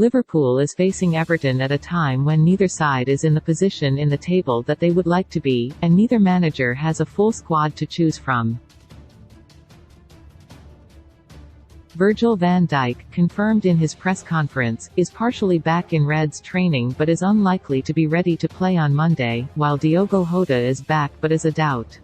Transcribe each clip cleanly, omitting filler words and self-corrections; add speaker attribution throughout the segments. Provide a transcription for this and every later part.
Speaker 1: Liverpool is facing Everton at a time when neither side is in the position in the table that they would like to be, and neither manager has a full squad to choose from. Virgil van Dijk, confirmed in his press conference, is partially back in Reds training but is unlikely to be ready to play on Monday, while Diogo Jota is back but is a doubt.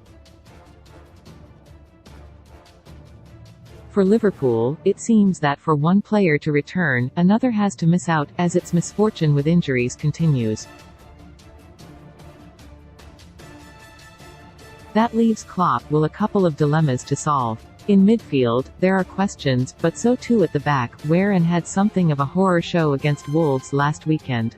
Speaker 1: For Liverpool, it seems that for one player to return, another has to miss out, as its misfortune with injuries continues. That leaves Klopp with a couple of dilemmas to solve. In midfield, there are questions, but so too at the back, where and had something of a horror show against Wolves last weekend.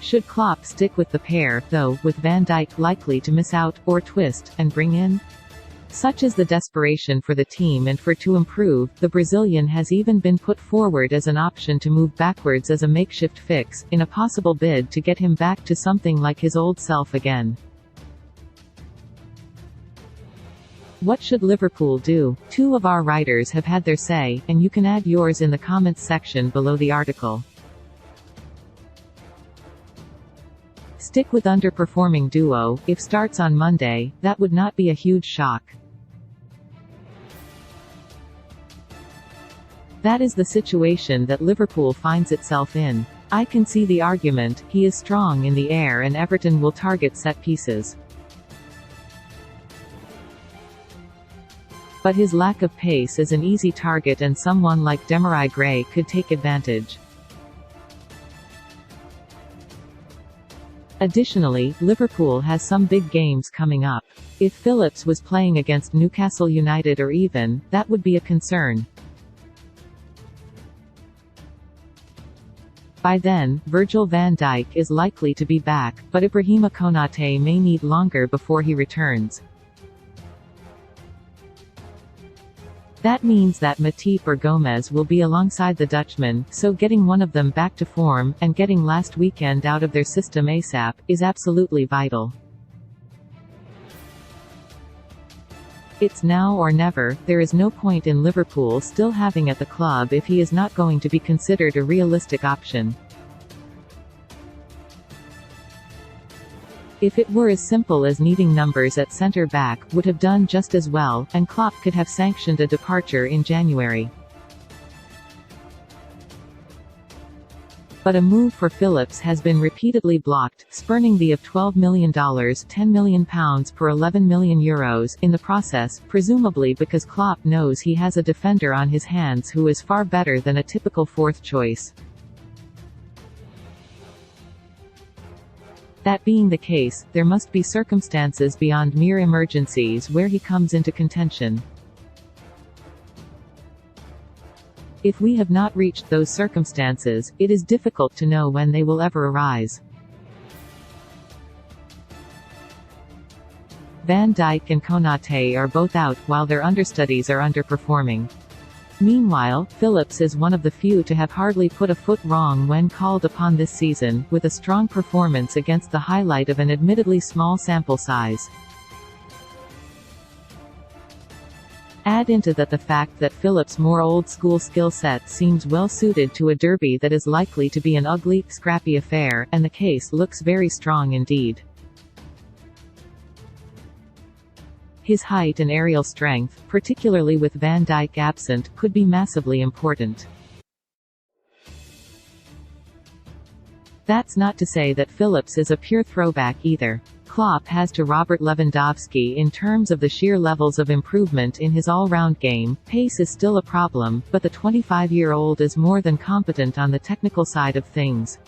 Speaker 1: Should Klopp stick with the pair, though, with Van Dijk likely to miss out, or twist, and bring in? Such is the desperation for the team, and for to improve, the Brazilian has even been put forward as an option to move backwards as a makeshift fix, in a possible bid to get him back to something like his old self again. What should Liverpool do? Two of our writers have had their say, and you can add yours in the comments section below the article. Stick with underperforming duo. If starts on Monday, that would not be a huge shock. That is the situation that Liverpool finds itself in. I can see the argument, he is strong in the air and Everton will target set pieces. But his lack of pace is an easy target and someone like Demarai Gray could take advantage. Additionally, Liverpool has some big games coming up. If Phillips was playing against Newcastle United or even, that would be a concern. By then, Virgil van Dijk is likely to be back, but Ibrahima Konate may need longer before he returns. That means that Matip or Gomez will be alongside the Dutchman, so getting one of them back to form, and getting last weekend out of their system ASAP, is absolutely vital. It's now or never. There is no point in Liverpool still having at the club if he is not going to be considered a realistic option. If it were as simple as needing numbers at centre-back, would have done just as well, and Klopp could have sanctioned a departure in January. But a move for Phillips has been repeatedly blocked, spurning the of $12 million £10 million per €11 million in the process, presumably because Klopp knows he has a defender on his hands who is far better than a typical fourth choice. That being the case, there must be circumstances beyond mere emergencies where he comes into contention. If we have not reached those circumstances, it is difficult to know when they will ever arise. Van Dijk and Konate are both out, while their understudies are underperforming. Meanwhile, Phillips is one of the few to have hardly put a foot wrong when called upon this season, with a strong performance against the highlight of an admittedly small sample size. Add into that the fact that Phillips' more old-school skill set seems well suited to a derby that is likely to be an ugly, scrappy affair, and the case looks very strong indeed. His height and aerial strength, particularly with Van Dijk absent, could be massively important. That's not to say that Phillips is a pure throwback either. Klopp has to Robert Lewandowski in terms of the sheer levels of improvement in his all-round game. Pace is still a problem, but the 25-year-old is more than competent on the technical side of things.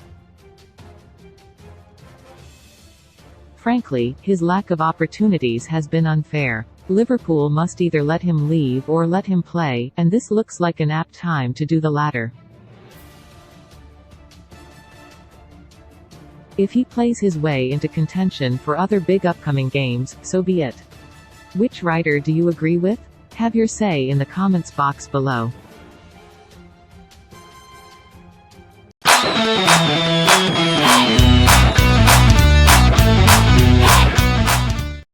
Speaker 1: Frankly, his lack of opportunities has been unfair. Liverpool must either let him leave or let him play, and this looks like an apt time to do the latter. If he plays his way into contention for other big upcoming games, so be it. Which writer do you agree with? Have your say in the comments box below.